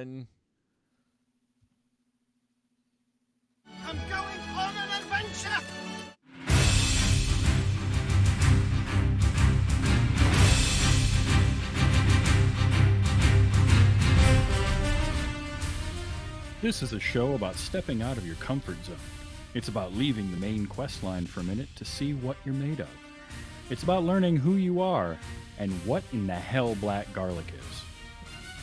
everyone. I'm going on an adventure! This is a show about stepping out of your comfort zone. It's about leaving the main quest line for a minute to see what you're made of. It's about learning who you are and what in the hell black garlic is.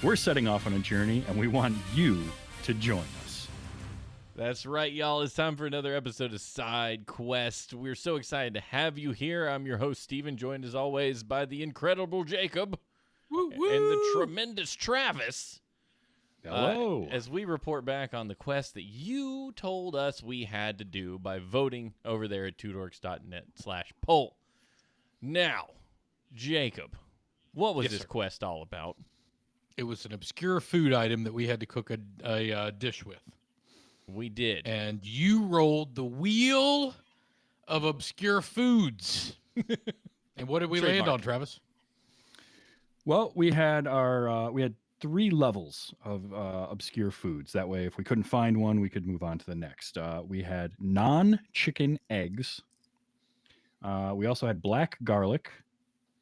We're setting off on a journey, and we want you to join us. That's right, y'all. It's time for another episode of Side Quest. We're so excited to have you here. I'm your host, Steven, joined as always by the incredible Jacob Woo, woo. and the tremendous Travis. Hello. As we report back on the quest that you told us we had to do by voting over there at twodorks.net/poll. Now, Jacob, what was Yes, this sir. quest all about? It was an obscure food item that we had to cook a dish with. We did. And you rolled the wheel of obscure foods. And what did we land Trademark. on, Travis? Well, we had we had 3 levels of obscure foods. That way, if we couldn't find one, we could move on to the next. We had non-chicken eggs. We also had black garlic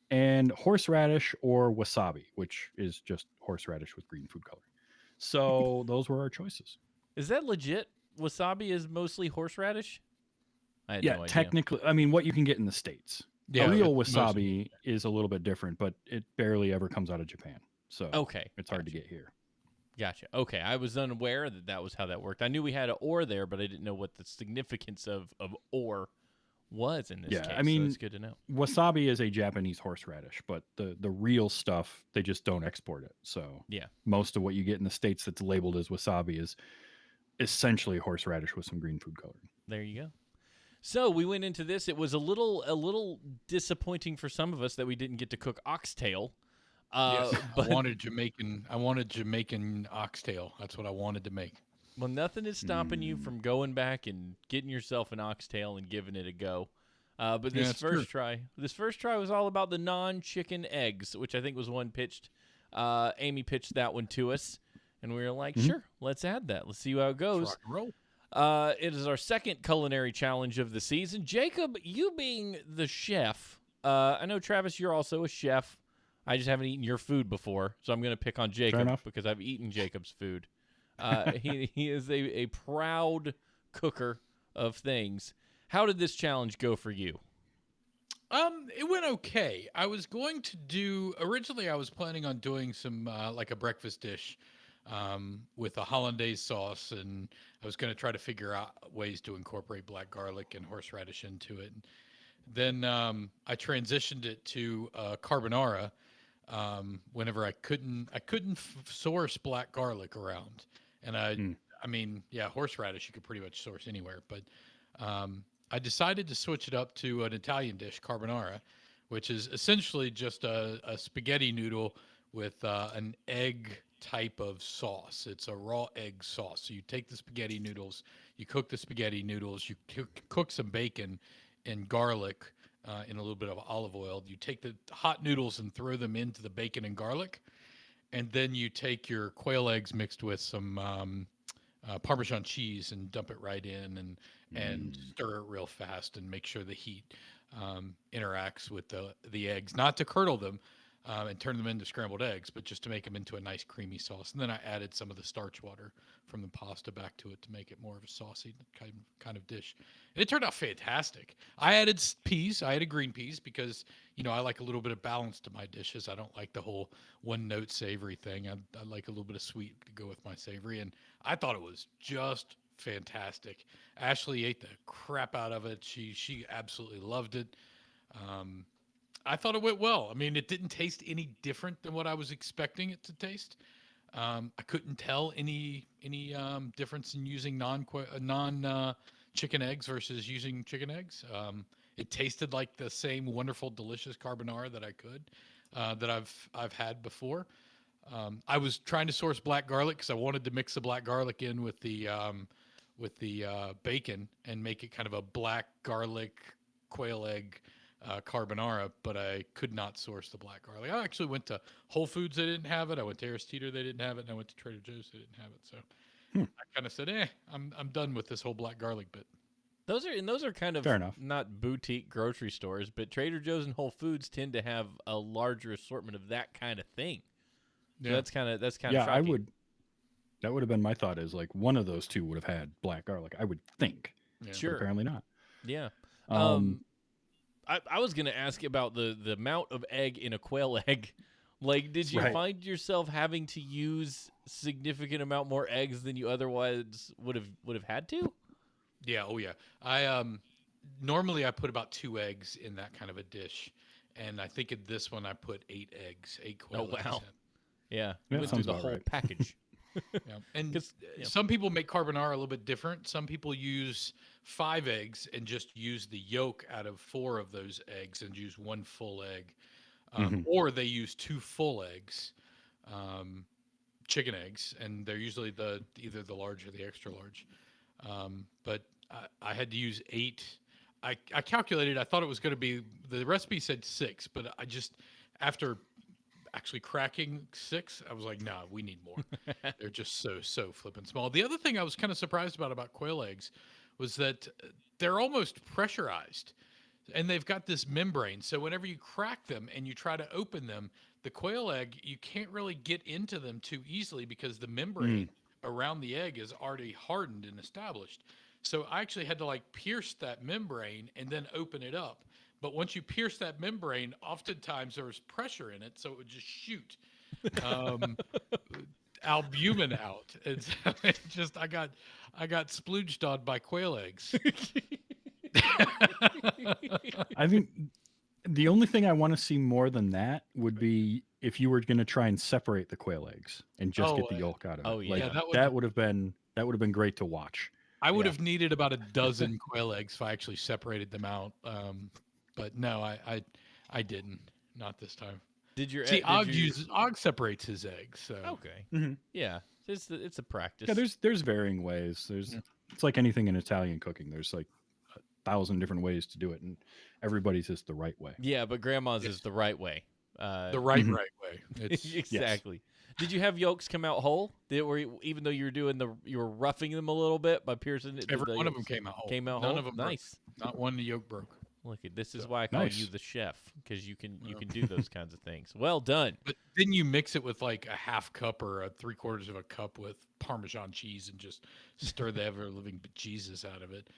and horseradish or wasabi, which is just horseradish with green food coloring. So those were our choices. Is that legit? Wasabi is mostly horseradish? I had Yeah, no idea. technically, I mean, what you can get in the States. Yeah, a real but wasabi is a little bit different, but it barely ever comes out of Japan. So Okay. it's hard to get here. Gotcha. Okay. I was unaware that that was how that worked. I knew we had an or there, but I didn't know what the significance of or was in this Yeah, case. I mean- so that's good to know. Wasabi is a Japanese horseradish, but the real stuff, they just don't export it. So Yeah. most of what you get in the States that's labeled as wasabi is essentially horseradish with some green food coloring. There you go. So we went into this. It was a little disappointing for some of us that we didn't get to cook oxtail. Yes, But I wanted Jamaican oxtail. That's what I wanted to make. well, nothing is stopping you from going back and getting yourself an oxtail and giving it a go. But Yeah, this that's first try was all about the non-chicken eggs, which I think was one pitched. Amy pitched that one to us, and we were like, sure, let's add that. Let's see how it goes. Rock and roll. It is our second culinary challenge of the season. Jacob, you being the chef, I know, Travis, you're also a chef. I just haven't eaten your food before, so I'm going to pick on Jacob enough. because I've eaten Jacob's food. He is a proud cooker of things. How did this challenge go for you? It went okay. I was going to do originally. I was planning on doing some like a breakfast dish with a hollandaise sauce, and I was going to try to figure out ways to incorporate black garlic and horseradish into it. Then I transitioned it to carbonara whenever I couldn't source black garlic around, and I mean, yeah, horseradish you could pretty much source anywhere, but I decided to switch it up to an Italian dish, carbonara, which is essentially just a spaghetti noodle with an egg type of sauce. It's a raw egg sauce. So you take the spaghetti noodles, you cook the spaghetti noodles, you cook some bacon and garlic in a little bit of olive oil. You take the hot noodles and throw them into the bacon and garlic. And then you take your quail eggs mixed with some Parmesan cheese and dump it right in and stir it real fast and make sure the heat interacts with the eggs, not to curdle them and turn them into scrambled eggs, but just to make them into a nice creamy sauce. And then I added some of the starch water from the pasta back to it to make it more of a saucy kind of dish. And it turned out fantastic. I added peas. I added green peas because, you know, I like a little bit of balance to my dishes. I don't like the whole one-note savory thing. I like a little bit of sweet to go with my savory. And I thought it was just fantastic. Ashley ate the crap out of it. She absolutely loved it. I thought it went well. I mean, it didn't taste any different than what I was expecting it to taste. I couldn't tell any difference in using non chicken eggs versus using chicken eggs. It tasted like the same wonderful, delicious carbonara that I've had before. I was trying to source black garlic because I wanted to mix the black garlic in with the bacon and make it kind of a black garlic quail egg carbonara, but I could not source the black garlic. I actually went to Whole Foods, they didn't have it. I went to Harris Teeter, they didn't have it. And I went to Trader Joe's, they didn't have it. So Hmm. I kind of said, I'm done with this whole black garlic bit. Those are kind of Fair enough. not boutique grocery stores, but Trader Joe's and Whole Foods tend to have a larger assortment of that kind of thing. So Yeah. that's kind of Yeah, shocking. I would. That would have been my thought. Is like one of those two would have had black garlic. I would think. Yeah. But Sure. apparently not. Yeah. Um, I was gonna ask about the amount of egg in a quail egg. Like, did you Right. find yourself having to use significant amount more eggs than you otherwise would have had to? Yeah. Oh yeah. I normally I put about 2 eggs in that kind of a dish, and I think in this one I put 8 eggs, 8 quail eggs. wow. Yeah, Yeah, you went through sounds the about whole right. package. Yeah. And 'Cause, yeah. some people make carbonara a little bit different. Some people use 5 eggs and just use the yolk out of 4 of those eggs and use 1 full egg. Mhm. Or they use 2 full eggs, chicken eggs, and they're usually either the large or the extra large. But I had to use 8. I calculated. I thought it was going to be, the recipe said 6, but I just, after actually cracking 6, I was like, nah, we need more. They're just so flippin' small. The other thing I was kind of surprised about quail eggs was that they're almost pressurized, and they've got this membrane. So whenever you crack them and you try to open them, the quail egg, you can't really get into them too easily because the membrane around the egg is already hardened and established. So I actually had to like pierce that membrane and then open it up. But once you pierce that membrane, oftentimes there was pressure in it, so it would just shoot albumin out. And so it just I got splooged on by quail eggs. I think the only thing I want to see more than that would be if you were going to try and separate the quail eggs and just get the yolk out of oh, it. yeah. Like, Yeah, that would have been great to watch. I would Yeah. have needed about a dozen quail eggs if I actually separated them out. But no, I didn't. Not this time. Did your See, did Og separates his eggs. So Okay. Mhm. Yeah, it's a practice. Yeah, there's varying ways. It's like anything in Italian cooking. There's like 1,000 different ways to do it, and everybody's is the right way. Yeah, but grandma's Yes. is the right way. the right Mhm. way. It's Exactly. Did you have yolks come out whole? Even though you were you were roughing them a little bit by piercing it? every the one of them yolks came out whole. Came out None whole. of them Nice. broke. Not one yolk broke. Look, this is So- why I call you Nice. the chef, because you can do those kinds of things. Well done. But then you mix it with like a half cup or a 3/4 of a cup with Parmesan cheese and just stir the ever living bejesus out of it.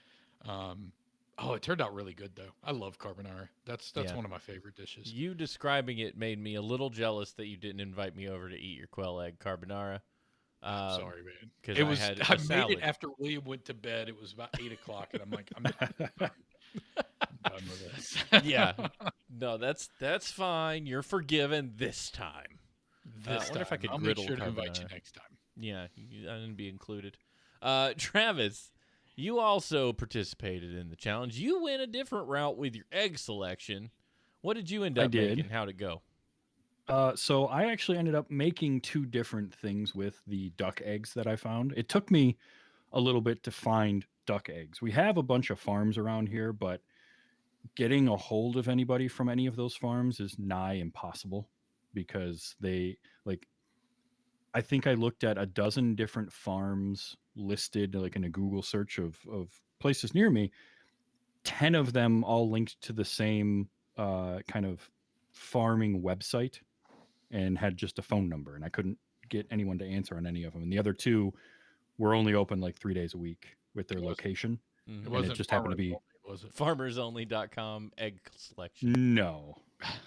It turned out really good though. I love carbonara. That's Yeah. one of my favorite dishes. You describing it made me a little jealous that you didn't invite me over to eat your quail egg carbonara. I'm sorry, man. 'cause It I was. had a I made salad. it after William went to bed. It was about 8 o'clock, and I'm like, I'm done with this. Yeah. No, that's fine. You're forgiven this time. I This wonder if I time. could I'll make griddle sure to invite you carbonara. next time. Yeah, I didn't be included. Travis, you also participated in the challenge. You went a different route with your egg selection. What did you end I up did. making? How'd it go? So I actually ended up making 2 different things with the duck eggs that I found. It took me a little bit to find duck eggs. We have a bunch of farms around here, but getting a hold of anybody from any of those farms is nigh impossible because I think I looked at a dozen different farms listed like in a Google search of places near me. 10 of them all linked to the same kind of farming website and had just a phone number, and I couldn't get anyone to answer on any of them. And the other 2 were only open like 3 days a week with their It wasn't- location. It Mhm. And wasn't it just happened to be was it? Farmersonly.com egg selection. no,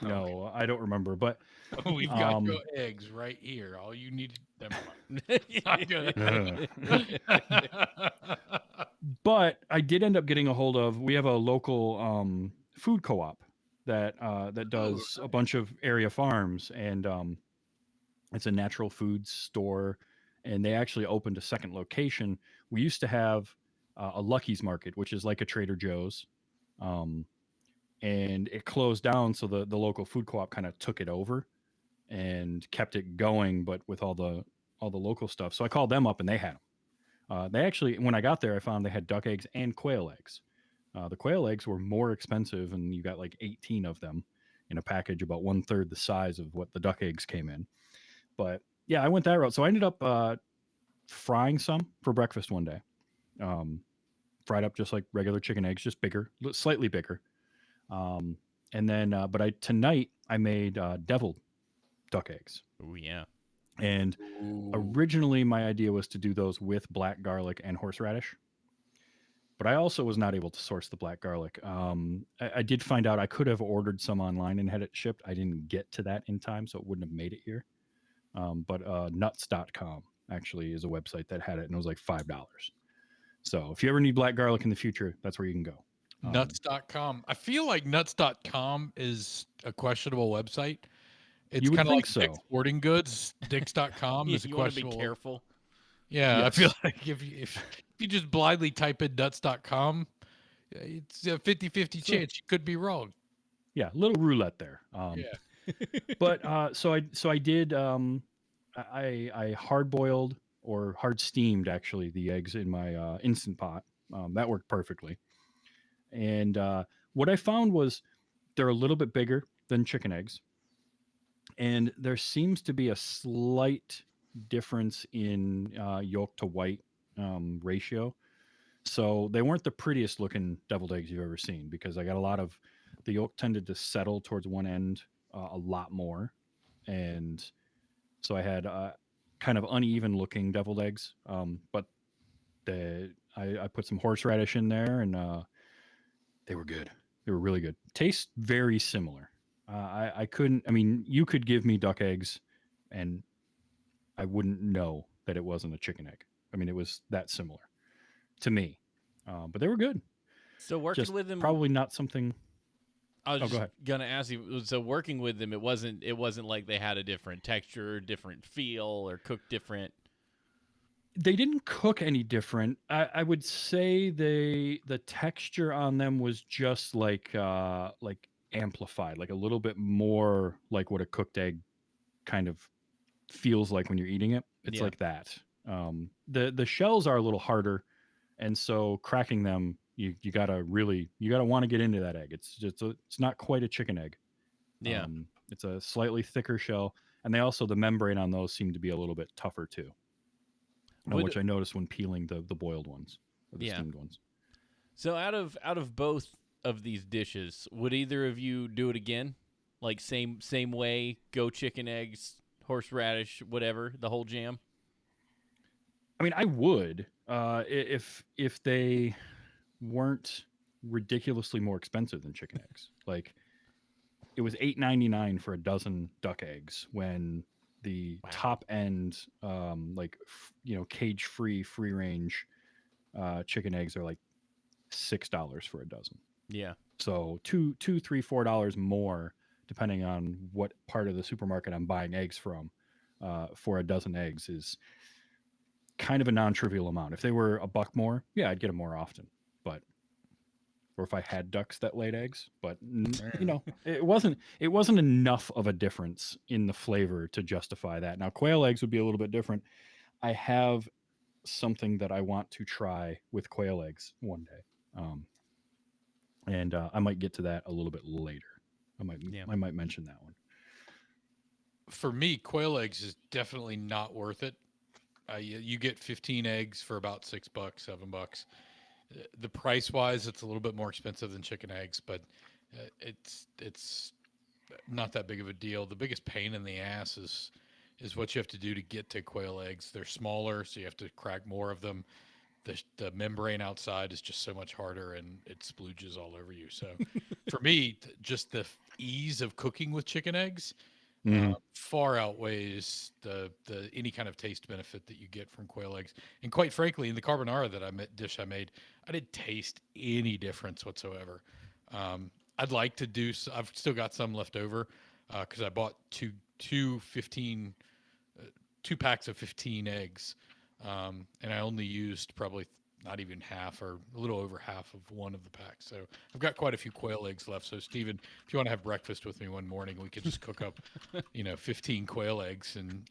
no, I don't remember, but We've got Um, your eggs right here. All you need. Never but I did end up getting a hold of. We have a local food co-op that does a bunch of area farms, and it's a natural foods store, and they actually opened a second location. We used to have a Lucky's Market, which is like a Trader Joe's, and it closed down. So the local food co-op kind of took it over and kept it going, but with all the local stuff. So I called them up, and they had them. They actually, when I got there, I found they had duck eggs and quail eggs. The quail eggs were more expensive, and you got like 18 of them in a package, about 1/3 the size of what the duck eggs came in. But yeah, I went that route. So I ended up frying some for breakfast one day. Um, Fried up just like regular chicken eggs, just bigger, slightly bigger. Um, and then, but tonight I made deviled duck eggs. Oh yeah. And Ooh. originally my idea was to do those with black garlic and horseradish. But I also was not able to source the black garlic. I did find out I could have ordered some online and had it shipped. I didn't get to that in time, so it wouldn't have made it here. But nuts.com actually is a website that had it, and it was like $5. So if you ever need black garlic in the future, that's where you can go. Nuts.com. I feel like nuts.com is a questionable website. It's You would kind of think like so. Dick's Sporting Goods. Dicks.com Yeah, is a you want to be questionable. careful. Yeah, I feel Yes. like if you just blindly type in nuts.com, it's a 50-50 So- chance you could be wrong. Yeah, little roulette there. Yeah. But so I did. I hard boiled or hard steamed actually the eggs in my instant pot. That worked perfectly. And what I found was they're a little bit bigger than chicken eggs, and there seems to be a slight difference in yolk to white ratio. So they weren't the prettiest looking deviled eggs you've ever seen, because I got a lot of the yolk tended to settle towards one end a lot more, and so I had kind of uneven looking deviled eggs. But I put some horseradish in there, and they were good. They were really good. Taste very similar. I couldn't. I mean, you could give me duck eggs, and I wouldn't know that it wasn't a chicken egg. I mean, it was that similar to me. But they were good. So working Just with them, probably not something. I was Oh, go just ahead. gonna ask you. So working with them, it wasn't like they had a different texture, different feel, or cooked different. They didn't cook any different. I would say the texture on them was just like amplified, like a little bit more like what a cooked egg kind of feels like when you're eating it. It's Yeah. like that. The shells are a little harder, and so cracking them, you gotta want to get into that egg. It's just it's not quite a chicken egg. Yeah. It's a slightly thicker shell, and the membrane on those seem to be a little bit tougher too, Would which I noticed when peeling the boiled ones or the Yeah. steamed ones. so out of both of these dishes, would either of you do it again? Like same way, go chicken eggs, horseradish, whatever, the whole jam. I mean, I would if they weren't ridiculously more expensive than chicken eggs. Like it was $8.99 for a dozen duck eggs when the Wow. top end, cage free range chicken eggs are like $6 for a dozen. Yeah. So $2, $3, $4 more depending on what part of the supermarket I'm buying eggs from for a dozen eggs is kind of a non-trivial amount. If they were a buck more, yeah, I'd get them more often. But or if I had ducks that laid eggs, but it wasn't enough of a difference in the flavor to justify that. Now quail eggs would be a little bit different. I have something that I want to try with quail eggs one day, and I might get to that a little bit later. I might mention that one. For me, quail eggs is definitely not worth it. You get 15 eggs for about $6, $7. The price wise, it's a little bit more expensive than chicken eggs, but it's not that big of a deal. The biggest pain in the ass is what you have to do to get to quail eggs. They're smaller, so you have to crack more of them. The membrane outside is just so much harder, and it splooges all over you. So, for me, just the ease of cooking with chicken eggs far outweighs the any kind of taste benefit that you get from quail eggs. And quite frankly, in the carbonara dish I made, I didn't taste any difference whatsoever. I'd like to do. I've still got some left over because I bought two packs of 15 eggs, and I only used probably not even half or a little over half of one of the packs. So I've got quite a few quail eggs left. So Steven, if you want to have breakfast with me one morning, we could just cook up, 15 quail eggs and,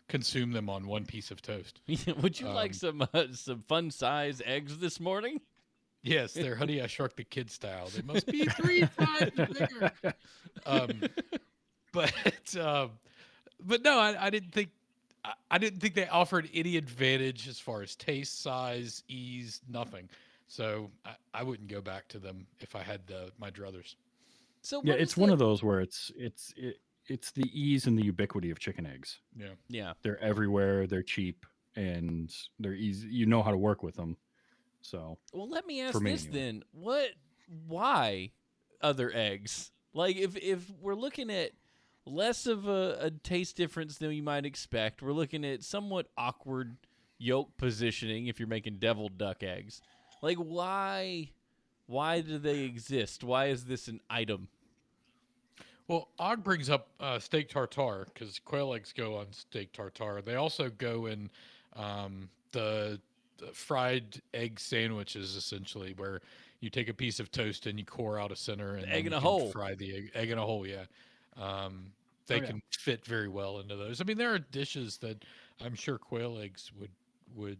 consume them on one piece of toast. Would you like some fun size eggs this morning? Yes, they're Honey I Shrunk the Kid style. They must be 3 times bigger. Um, but um, but no, I didn't think I didn't think they offered any advantage as far as taste, size, ease, nothing. So I wouldn't go back to them if I had my druthers. So Yeah, what is it's one the of those where it's the ease and the ubiquity of chicken eggs. Yeah. yeah? They're everywhere. They're cheap and they're easy. You know how to work with them. So Well, let me for ask me this anyway. then: why other eggs? Like, if we're looking at less of a taste difference than you might expect, we're looking at somewhat awkward yolk positioning if you're making deviled duck eggs. Like, why? Why do they exist? Why is this an item? Well, Og brings up steak tartare because quail eggs go on steak tartare. They also go in the fried egg sandwiches, essentially, where you take a piece of toast and you core out a center, and The egg then in you a can hole. fry the egg in a hole. Yeah, Oh they yeah. can fit very well into those. I mean, there are dishes that I'm sure quail eggs would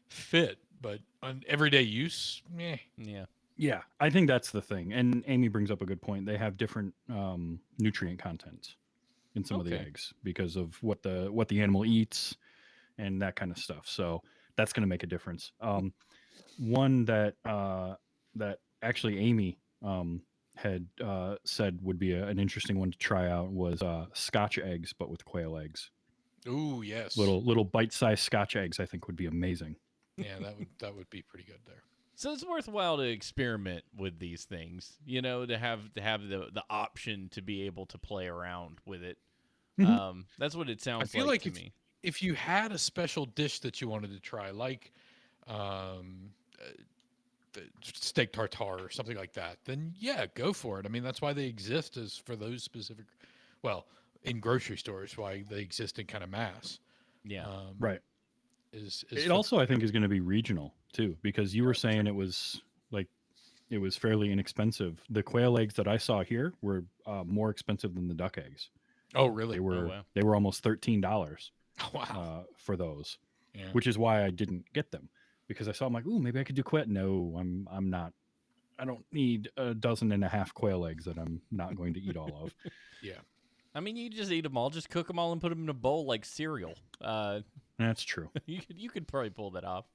fit, but on everyday use, meh. Yeah. Yeah, I think that's the thing. And Amy brings up a good point. They have different nutrient content in some of the Okay. eggs because of what the animal eats and that kind of stuff. So that's going to make a difference. One that actually Amy had said would be an interesting one to try out was Scotch eggs, but with quail eggs. Ooh, yes, Little bite-sized Scotch eggs, I think, would be amazing. yeah, that would be pretty good there. So it's worthwhile to experiment with these things, to have the option to be able to play around with it. Mhm. That's what it I sounds feel like like to me. if you had a special dish that you wanted to try, like um, the steak tartare or something like that, then yeah, go for it. I mean, that's why they exist, is for those specific. Well, in grocery stores, why they exist in kind of mass. Yeah. Um, Right. is It for also, I think, is going to be regional too, because you were saying it was like it was fairly inexpensive. The quail eggs that I saw here were more expensive than the duck eggs. oh They really? Oh were wow. they were almost $13 Wow. for those, Yeah. which is why I didn't get them because I saw them like, ooh, maybe I could do quail. No, I'm not. I don't need a dozen and a half quail eggs that I'm not going to eat all of. Yeah. I mean, you just eat them all. Just cook them all and put them in a bowl like cereal. That's true. You could probably pull that off.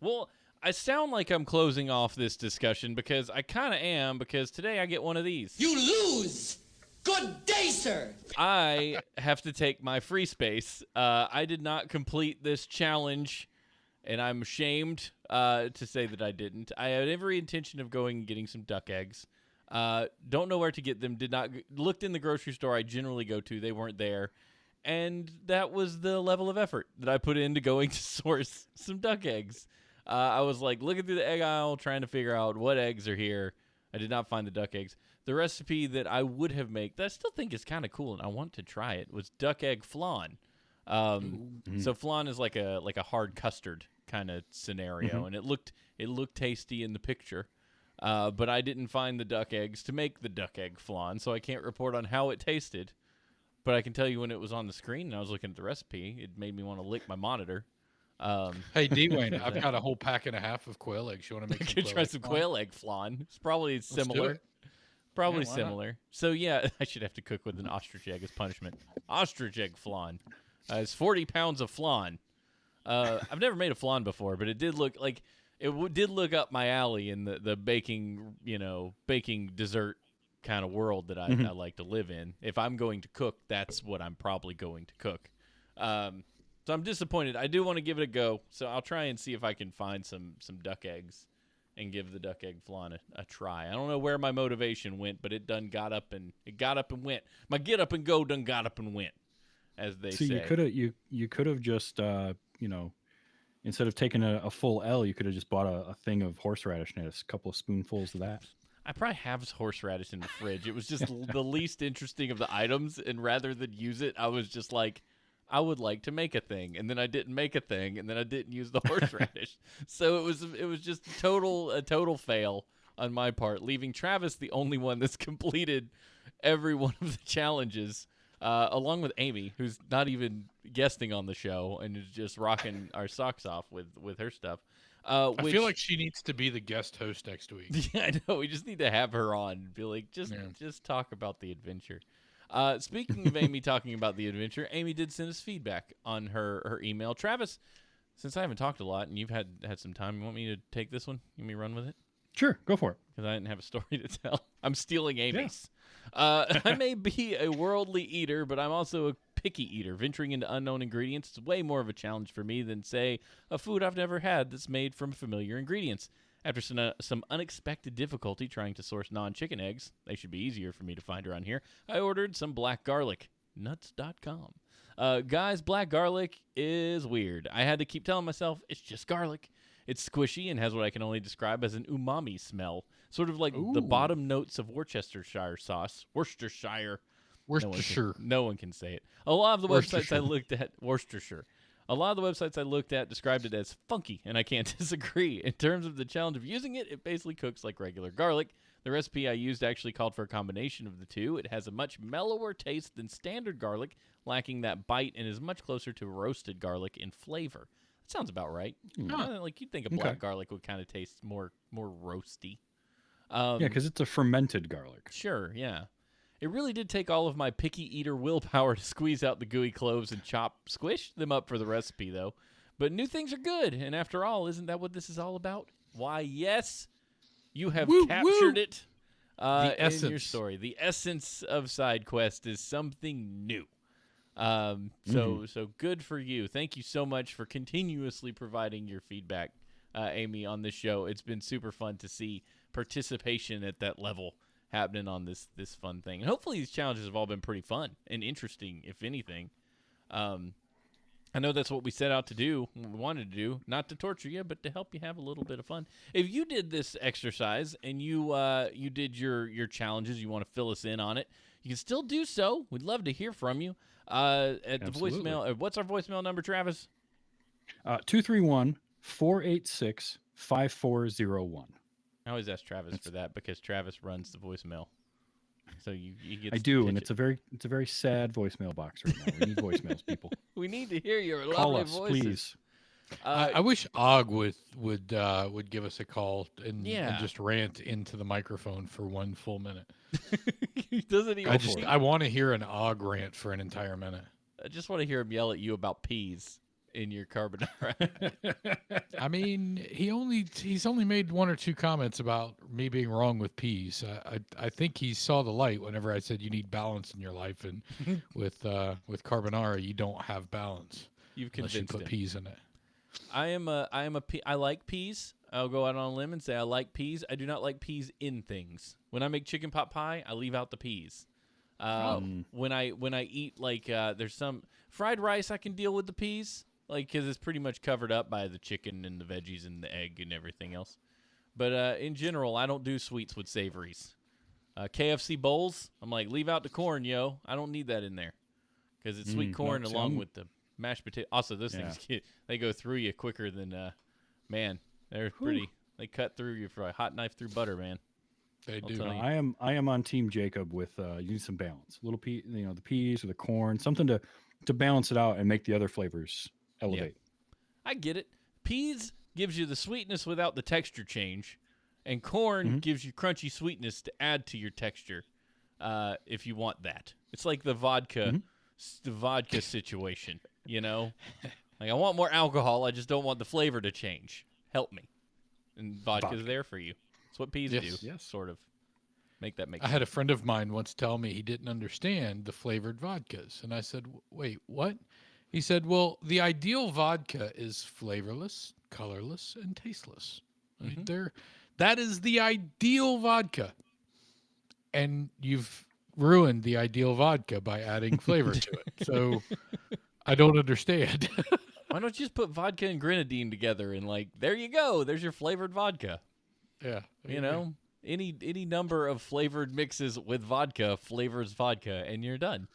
Well, I sound like I'm closing off this discussion because I kind of am, because today I get one of these. You lose! Good day, sir! I have to take my free space. I did not complete this challenge, and I'm ashamed to say that I didn't. I had every intention of going and getting some duck eggs. Don't know where to get them. Did not looked in the grocery store I generally go to. They weren't there, and that was the level of effort that I put into going to source some duck eggs. I was like looking through the egg aisle, trying to figure out what eggs are here. I did not find the duck eggs. The recipe that I would have made, that I still think is kind of cool, and I want to try it, was duck egg flan. So flan is like a hard custard kind of scenario, and it looked tasty in the picture. But I didn't find the duck eggs to make the duck egg flan, so I can't report on how it tasted. But I can tell you when it was on the screen and I was looking at the recipe, it made me want to lick my monitor. Hey, Dwayne, I've got a whole pack and a half of quail eggs. You want to I make some could quail try egg some flan? quail egg flan. It's probably Let's do similar. it. Probably Yeah, why not? similar. So yeah, I should have to cook with an ostrich egg as punishment. Ostrich egg flan. It's 40 pounds of flan. I've never made a flan before, but it did look like did look up my alley in the baking, baking dessert kind of world that I like to live in. If I'm going to cook, that's what I'm probably going to cook. So I'm disappointed. I do want to give it a go, so I'll try and see if I can find some duck eggs and give the duck egg flan a try. I don't know where my motivation went, but it got up and went. My get up and go done got up and went, as they See, say. you could have just instead of taking a full L, you could have just bought a thing of horseradish and had a couple of spoonfuls of that. I probably have horseradish in the fridge. It was just the least interesting of the items, and rather than use it, I was just like, I would like to make a thing, and then I didn't make a thing, and then I didn't use the horseradish. So it was just a total fail on my part, leaving Travis the only one that's completed every one of the challenges, along with Amy, who's not even guesting on the show and is just rocking our socks off with her stuff. I Which, feel like she needs to be the guest host next week. yeah, I know. We just need to have her on and be like, Yeah. just talk about the adventure. Speaking of Amy talking about the adventure, Amy did send us feedback on her email. Travis, since I haven't talked a lot and you've had some time, you want me to take this one? You want me to run with it? Sure, go for it. Because I didn't have a story to tell. I'm stealing Amy's. Yeah. I may be a worldly eater, but I'm also a picky eater. Venturing into unknown ingredients is way more of a challenge for me than, say, a food I've never had that's made from familiar ingredients. After some unexpected difficulty trying to source non-chicken eggs, they should be easier for me to find around here, I ordered some black garlic. Nuts.com. Guys, black garlic is weird. I had to keep telling myself, it's just garlic. It's squishy and has what I can only describe as an umami smell, sort of like the bottom notes of Worcestershire sauce. Worcestershire. Worcestershire. No one can say it. A lot of the websites I looked at, Worcestershire. A lot of the websites I looked at described it as funky, and I can't disagree. In terms of the challenge of using it, it basically cooks like regular garlic. The recipe I used actually called for a combination of the two. It has a much mellower taste than standard garlic, lacking that bite, and is much closer to roasted garlic in flavor. That sounds about right. Like you'd think a black garlic would kind of taste more roasty. Yeah, because it's a fermented garlic. Sure, yeah. It really did take all of my picky eater willpower to squeeze out the gooey cloves and squish them up for the recipe, though. But new things are good, and after all, isn't that what this is all about? Why, yes, you have captured it in your story. The essence of side quest is something new. So good for you. Thank you so much for continuously providing your feedback, Amy, on this show. It's been super fun to see participation at that level happening on this fun thing. And hopefully these challenges have all been pretty fun and interesting, if anything. I know that's what we set out to do, what we wanted to do, not to torture you, but to help you have a little bit of fun. If you did this exercise and you did your challenges, you want to fill us in on it, you can still do so. We'd love to hear from you. At the voicemail, what's our voicemail number, Travis? 231-486-5401. I always ask Travis for that because Travis runs the voicemail. So you get. I do, and it's a very sad voicemail box right now. We need voicemails, people. We need to hear your Call lovely us, voices. please. I wish Og would give us a call and Yeah. just rant into the microphone for 1 full minute. He doesn't even. I want to hear an Og rant for an entire minute. I just want to hear him yell at you about peas in your carbonara. I mean, he's only made 1 or 2 comments about me being wrong with peas. I think he saw the light whenever I said you need balance in your life, and with carbonara you don't have balance. You've unless you convinced put him. peas in it. I like peas. I'll go out on a limb and say I like peas. I do not like peas in things. When I make chicken pot pie, I leave out the peas. When I eat there's some fried rice, I can deal with the peas, because it's pretty much covered up by the chicken and the veggies and the egg and everything else. But in general, I don't do sweets with savories. KFC bowls, I'm like, leave out the corn, yo. I don't need that in there because it's sweet corn along with the mashed potato. Also, those things they go through you quicker than man. They're pretty. They cut through you for a hot knife through butter, man. They do. tell you. I am on Team Jacob with you need some balance. Little the peas or the corn, something to balance it out and make the other flavors elevate. I get it. Peas gives you the sweetness without the texture change, and corn gives you crunchy sweetness to add to your texture. If you want that, it's like the vodka situation. Like I want more alcohol. I just don't want the flavor to change. Help me, and vodka's there for you. That's what peas do. Yes. Sort of. Make that make I sense. had a friend of mine once tell me he didn't understand the flavored vodkas. And I said, wait, what? He said, well, the ideal vodka is flavorless, colorless, and tasteless. That is the ideal vodka. And you've ruined the ideal vodka by adding flavor to it. So I don't understand. Why don't you just put vodka and grenadine together and there you go. There's your flavored vodka. Yeah. Any number of flavored mixes with vodka flavors vodka, and you're done.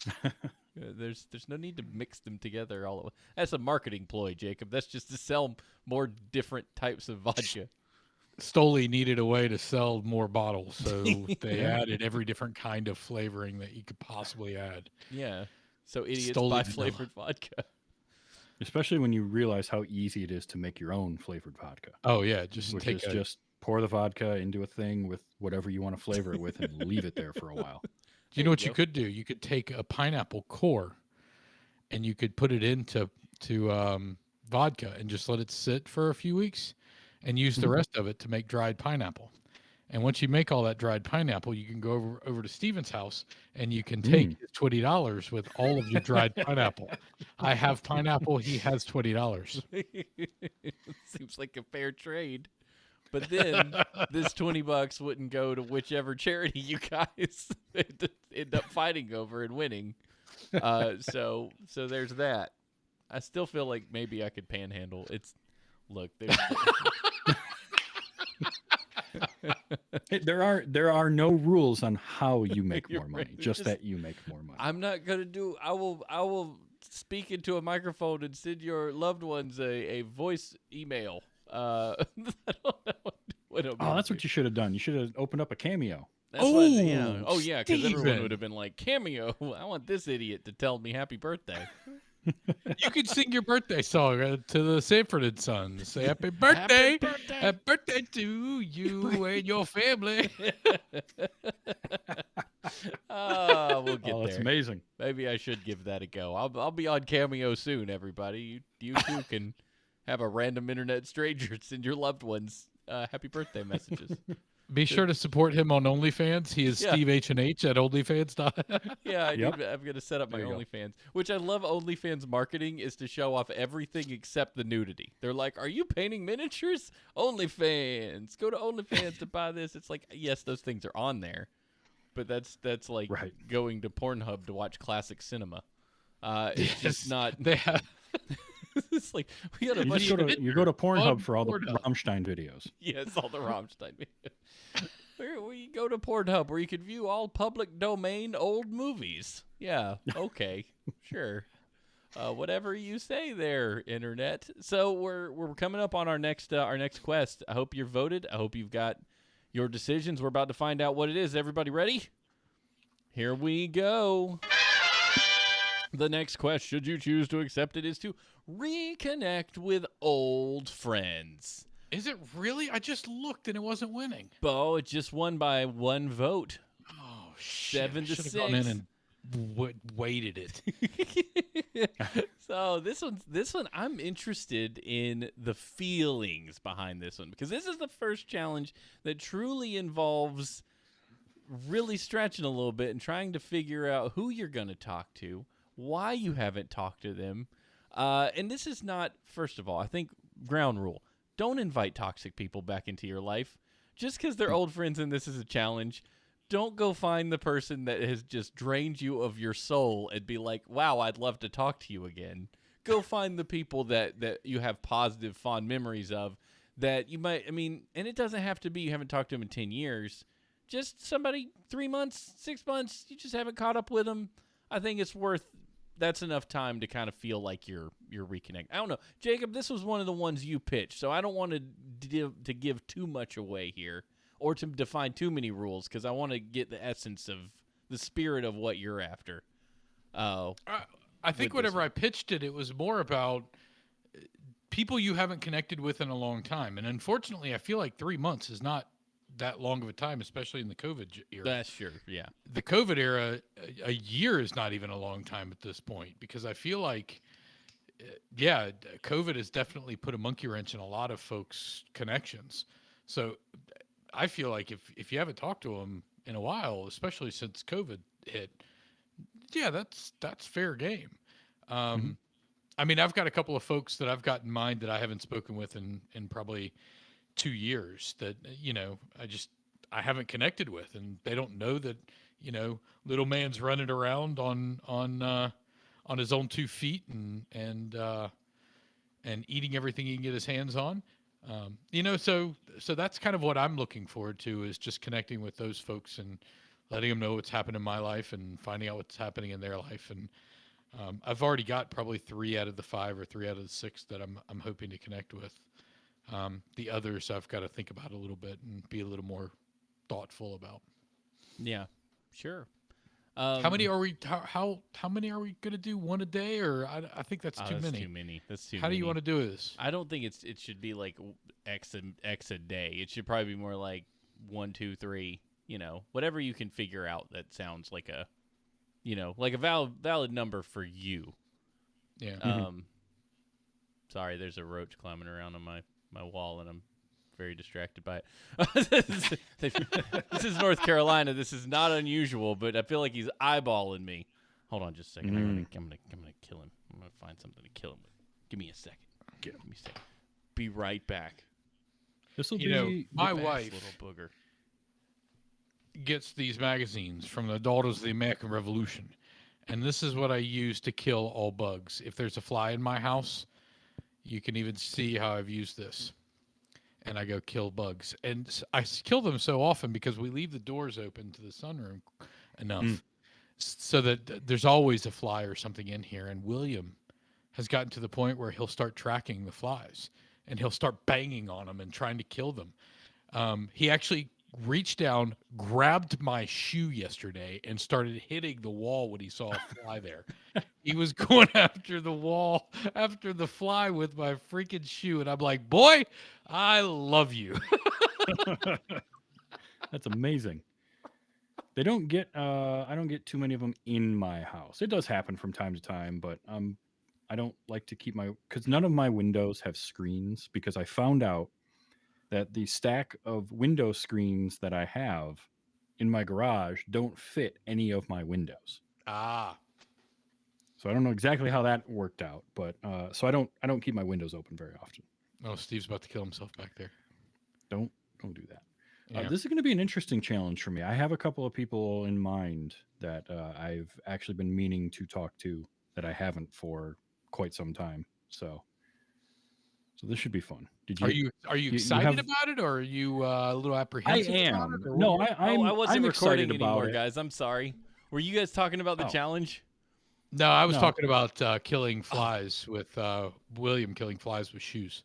There's no need to mix them together all at once. That's a marketing ploy, Jacob. That's just to sell more different types of vodka. Stoli needed a way to sell more bottles, so they added every different kind of flavoring that you could possibly add. Yeah. So idiots Stoli buy vanilla. flavored vodka. Especially when you realize how easy it is to make your own flavored vodka, Oh yeah, just which take is just pour the vodka into a thing with whatever you want to flavor it with and leave it there for a while. You There know you what you go. could do? You could take a pineapple core and you could put it into vodka and just let it sit for a few weeks and use the Mhm. rest of it to make dried pineapple. And once you make all that dried pineapple, you can go over to Steven's house and you can take Mm. his $20 with all of your dried pineapple. I have pineapple. He has $20. Seems like a fair trade. But then this $20 wouldn't go to whichever charity you guys end up fighting over and winning. So there's that. I still feel like maybe I could panhandle. Look, there's Hey, there are no rules on how you make You're more right. money, just that you make more money. I'm not gonna do. I will speak into a microphone and send your loved ones a voice email. I don't know what it'll be Oh, able that's to what do. you should have done. You should have opened up a Cameo. That's what. Yeah. Oh, Oh yeah. Because everyone would Steven. have been like, "Cameo. I want this idiot to tell me happy birthday." You could sing your birthday song to the Sanford and Sons. Say happy birthday, birthday. happy birthday to you and your family. We'll get Oh, that's there. amazing. Maybe I should give that a go. I'll be on Cameo soon. Everybody, you too can have a random internet stranger send your loved ones happy birthday messages. Be sure to support him on OnlyFans. He is Yeah. Steve H&H at OnlyFans. Yeah, Yep. I'm gonna set up my There you go. OnlyFans, which I love. OnlyFans marketing is to show off everything except the nudity. They're like, "Are you painting miniatures? OnlyFans. Go to OnlyFans to buy this." It's like, yes, those things are on there, but that's like Right. going to Pornhub to watch classic cinema. It's just not. They have, It's like we got a You bunch just go of to Pornhub on for all the Pornhub. Rammstein videos. yes, all the Rammstein. Where we go to Pornhub where you can view all public domain old movies. Yeah, okay, sure. Whatever you say there, internet. So we're coming up on our next quest. I hope you're voted. I hope you've got your decisions. We're about to find out what it is. Everybody ready? Here we go. The next quest, should you choose to accept it, is to reconnect with old friends. Is it really? I just looked and it wasn't winning. Bo, it just won by one vote. Oh, shit. 7 to I should have gone in 6. and weighted it. So this one I'm interested in the feelings behind this one, because this is the first challenge that truly involves really stretching a little bit and trying to figure out who you're going to talk to, why you haven't talked to them. And this is not, first of all, I think ground rule. Don't invite toxic people back into your life. Just because they're old friends and this is a challenge, don't go find the person that has just drained you of your soul and be like, wow, I'd love to talk to you again. Go find the people that you have positive, fond memories of that you might, and it doesn't have to be you haven't talked to them in 10 years. Just somebody 3 months, 6 months, you just haven't caught up with them. I think it's that's enough time to kind of feel like you're reconnecting. I don't know, Jacob. This was one of the ones you pitched, so I don't want to give too much away here or to define too many rules because I want to get the essence of the spirit of what you're after. I think With this whenever I pitched it, it was more about people you haven't connected with in a long time. And unfortunately, I feel like 3 months is not that long of a time, especially in the COVID era. That's sure, yeah. The COVID era, a year is not even a long time at this point because I feel like, COVID has definitely put a monkey wrench in a lot of folks' connections. So I feel like if you haven't talked to them in a while, especially since COVID hit, that's fair game. I've got a couple of folks that I've got in mind that I haven't spoken with in probably 2 years that, I haven't connected with, and they don't know that, little man's running around on his own 2 feet and eating everything he can get his hands on. So that's kind of what I'm looking forward to, is just connecting with those folks and letting them know what's happened in my life and finding out what's happening in their life. And I've already got probably 3 out of the 5 or 3 out of the 6 that I'm hoping to connect with. The others I've got to think about a little bit and be a little more thoughtful about. Yeah, sure. How many are we? How many are we gonna do? One a day, or I think that's too many. Too many. That's too. How many. do you want to do this? I don't think it should be like X a day. It should probably be more like 1, 2, 3. You know, whatever you can figure out that sounds like a, like a valid number for you. Yeah. Sorry, there's a roach climbing around on my wall, and I'm very distracted by it. This is North Carolina. This is not unusual, but I feel like he's eyeballing me. Hold on just a second. I'm gonna kill him. I'm gonna find something to kill him with. Give me a second. Give me a second. Be right back. This will You know, be my Fast wife little booger. gets these magazines from the Daughters of the American Revolution, and this is what I use to kill all bugs. If there's a fly in my house, you can even see how I've used this. And I go kill bugs. And I kill them so often because we leave the doors open to the sunroom enough so that there's always a fly or something in here. And William has gotten to the point where he'll start tracking the flies and he'll start banging on them and trying to kill them. He actually reached down, grabbed my shoe yesterday, and started hitting the wall when he saw a fly there. He was going after the wall, after the fly with my freaking shoe. And I'm like, boy, I love you. That's amazing. They don't get I don't get too many of them in my house. It does happen from time to time, but I don't like to keep because none of my windows have screens, because I found out that the stack of window screens that I have in my garage don't fit any of my windows. Ah, So I don't know exactly how that worked out, but so I don't keep my windows open very often. oh, Steve's about to kill himself back there. Don't do that. Yeah. This is going to be an interesting challenge for me. I have a couple of people in mind that I've actually been meaning to talk to that I haven't for quite some time. So this should be fun. Are you excited have- about it, or are you a little I apprehensive about am. it? Or No, what? I'm wasn't excited recording about anymore, it. guys. I'm sorry. Were you guys talking about the Oh. challenge? No, I was No. talking about killing flies with William killing flies with shoes.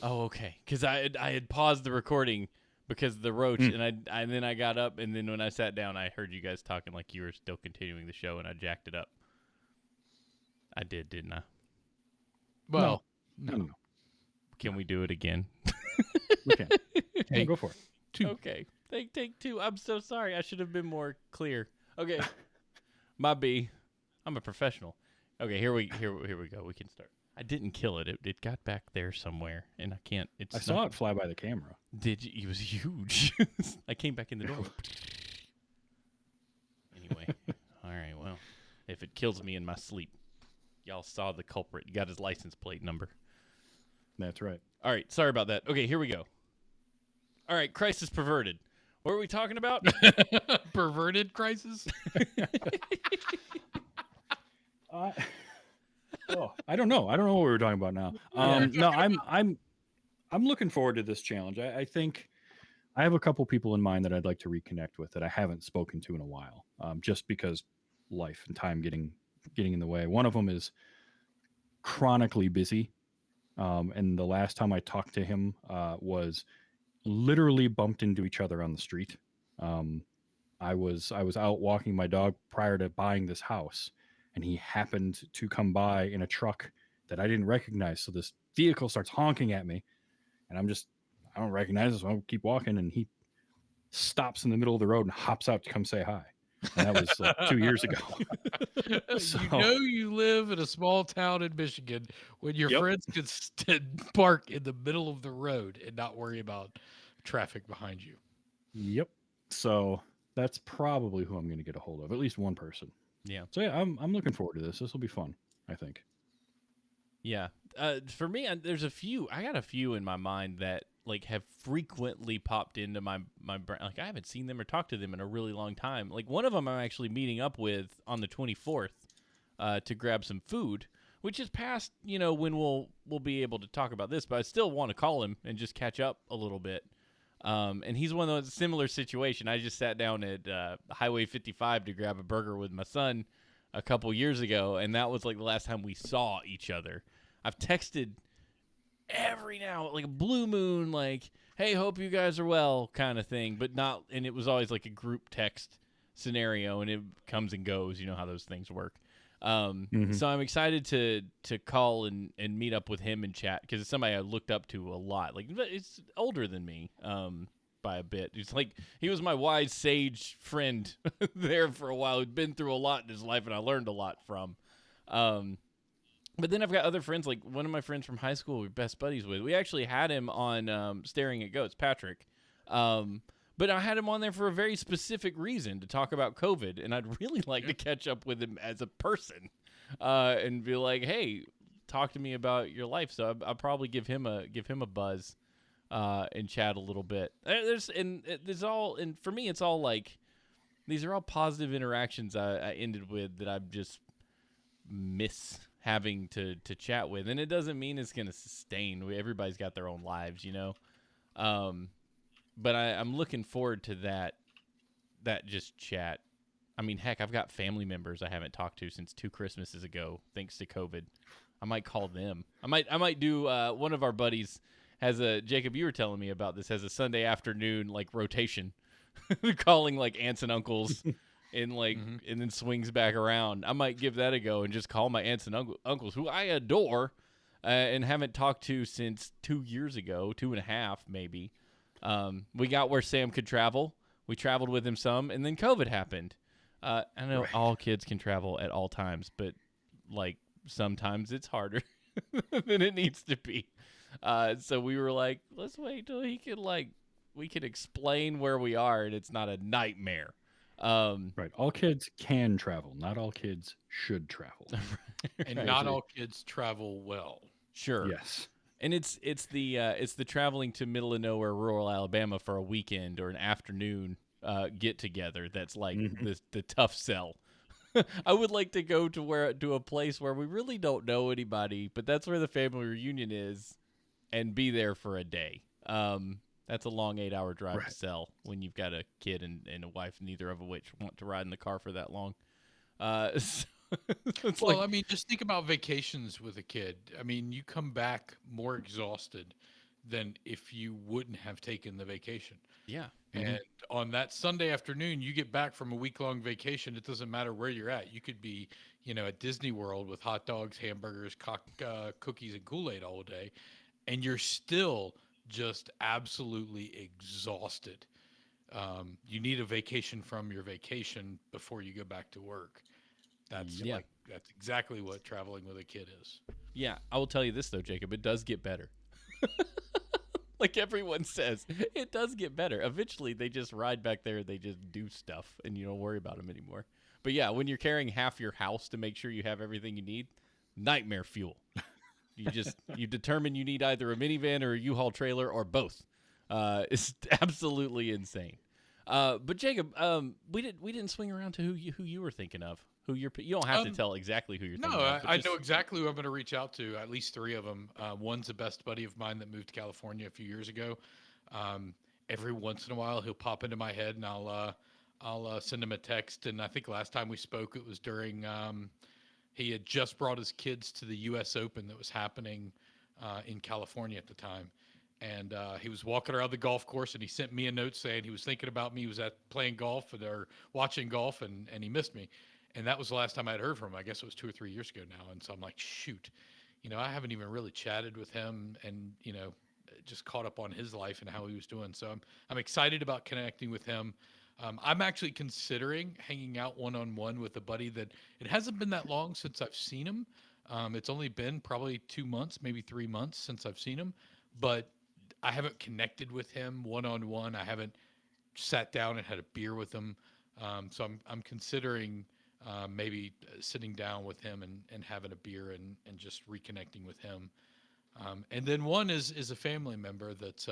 Oh, okay. Because I had paused the recording because of the roach, and then I got up, and then when I sat down, I heard you guys talking like you were still continuing the show, and I jacked it up. I did, didn't I? Well, No. Can we do it again? We can. Hey. Go for it. Two. Okay. Take 2. I'm so sorry. I should have been more clear. Okay. My B. I'm a professional. Okay, here we go. We can start. I didn't kill it. It got back there somewhere, and I can't. I saw it fly by the camera. Did you? It was huge. I came back in the door. Anyway, all right. Well, if it kills me in my sleep, y'all saw the culprit. You got his license plate number. That's right. All right. Sorry about that. Okay, here we go. All right. Crisis perverted. What are we talking about? Perverted crisis. I don't know. I don't know what we were talking about now. No, I'm looking forward to this challenge. I think I have a couple people in mind that I'd like to reconnect with that I haven't spoken to in a while, just because life and time getting in the way. One of them is chronically busy, and the last time I talked to him was literally bumped into each other on the street. I was out walking my dog prior to buying this house, and he happened to come by in a truck that I didn't recognize. So this vehicle starts honking at me, and I don't recognize it, so I'll keep walking, and he stops in the middle of the road and hops out to come say hi. And that was like 2 years ago. So- You know you live in a small town in Michigan when your Yep. friends can park in the middle of the road and not worry about traffic behind you. Yep. So that's probably who I'm going to get a hold of, at least one person. Yeah. So yeah, I'm looking forward to this. This will be fun, I think. Yeah. For me, there's a few. I got a few in my mind that like have frequently popped into my brain. Like I haven't seen them or talked to them in a really long time. Like one of them I'm actually meeting up with on the 24th to grab some food, which is past when we'll be able to talk about this. But I still want to call him and just catch up a little bit. And he's one of those similar situation. I just sat down at Highway 55 to grab a burger with my son a couple years ago, and that was like the last time we saw each other. I've texted every now, like a blue moon, like, hey, hope you guys are well kind of thing, but not, and it was always like a group text. scenario, and it comes and goes. You know how those things work. Mhm. So I'm excited to call and meet up with him and chat because it's somebody I looked up to a lot. Like it's older than me, by a bit. It's like he was my wise sage friend there for a while. Who'd been through a lot in his life, and I learned a lot from. But then I've got other friends, like one of my friends from high school we're best buddies with. We actually had him on Staring at Goats, Patrick. But I had him on there for a very specific reason, to talk about COVID, and I'd really like to catch up with him as a person and be like, hey, talk to me about your life. So I'll probably give him a buzz and chat a little bit. There's all, and for me, it's all like, these are all positive interactions I ended with that I just miss having to chat with, and it doesn't mean it's going to sustain. Everybody's got their own lives, you know. But I'm looking forward to that just chat. I mean, heck, I've got family members I haven't talked to since 2 Christmases ago, thanks to COVID. I might call them. I might do one of our buddies has a, Jacob, you were telling me about this, has a Sunday afternoon like rotation, calling like aunts and uncles. And like, and then swings back around. I might give that a go and just call my aunts and uncles, who I adore, and haven't talked to since 2 years ago, 2.5 maybe. We got where Sam could travel. We traveled with him some, and then COVID happened. I know all kids can travel at all times, but like sometimes it's harder than it needs to be. So we were like, let's wait till he can we can explain where we are, and it's not a nightmare. Right. All kids can travel. Not all kids should travel. And not all kids travel well. Sure. Yes. And it's the traveling to middle of nowhere, rural Alabama for a weekend or an afternoon get together that's like the tough sell. I would like to go to a place where we really don't know anybody, but that's where the family reunion is, and be there for a day. That's a long 8-hour drive to sell when you've got a kid and a wife, neither of which want to ride in the car for that long. Well, I mean, just think about vacations with a kid. I mean, you come back more exhausted than if you wouldn't have taken the vacation. Yeah. And on that Sunday afternoon, you get back from a week-long vacation. It doesn't matter where you're at. You could be, at Disney World with hot dogs, hamburgers, cookies, and Kool-Aid all day, and you're still just absolutely exhausted. You need a vacation from your vacation before you go back to work. That's exactly what traveling with a kid is. Yeah, I will tell you this though, Jacob, it does get better. Like everyone says, it does get better. Eventually, they just ride back there, they just do stuff, and you don't worry about them anymore. But yeah, when you're carrying half your house to make sure you have everything you need, nightmare fuel. You determine you need either a minivan or a U-Haul trailer or both. It's absolutely insane. But Jacob, we didn't swing around to who you were thinking of. You don't have to tell exactly who you're thinking of. No, I know exactly who I'm going to reach out to. At least 3 of them. One's a best buddy of mine that moved to California a few years ago. Every once in a while, he'll pop into my head, and I'll send him a text. And I think last time we spoke, it was during. He had just brought his kids to the U.S. Open that was happening in California at the time. And he was walking around the golf course, and he sent me a note saying he was thinking about me. He was playing golf or watching golf, and he missed me. And that was the last time I'd heard from him. I guess it was 2 or 3 years ago now. And so I'm like, shoot, I haven't even really chatted with him and, just caught up on his life and how he was doing. So I'm excited about connecting with him. I'm actually considering hanging out one-on-one with a buddy that it hasn't been that long since I've seen him. It's only been probably 2 months, maybe 3 months since I've seen him, but I haven't connected with him one-on-one. I haven't sat down and had a beer with him. So I'm considering maybe sitting down with him and having a beer and just reconnecting with him. And then one is a family member that's,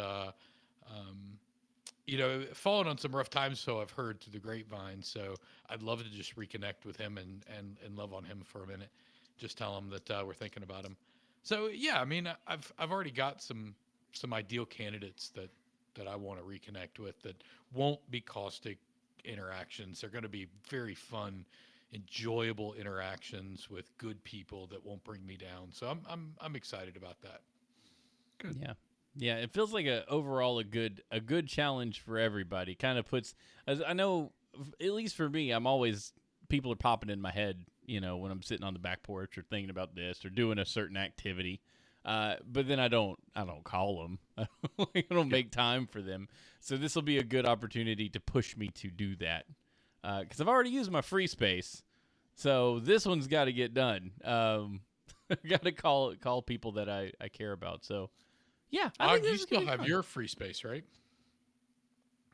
fallen on some rough times, so I've heard through the grapevine. So I'd love to just reconnect with him and love on him for a minute. Just tell him that we're thinking about him. So yeah, I mean, I've already got some ideal candidates that I want to reconnect with that won't be caustic interactions. They're going to be very fun, enjoyable interactions with good people that won't bring me down. So I'm excited about that. Good. Yeah, it feels like overall a good challenge for everybody. Kind of puts, as I know, at least for me, people are popping in my head, when I'm sitting on the back porch or thinking about this or doing a certain activity. But then I don't call them. I don't make time for them. So this will be a good opportunity to push me to do that. Because I've already used my free space. So this one's got to get done. I got to call people that I care about. So, yeah. I think You this is still gonna be have fun. your free space, right?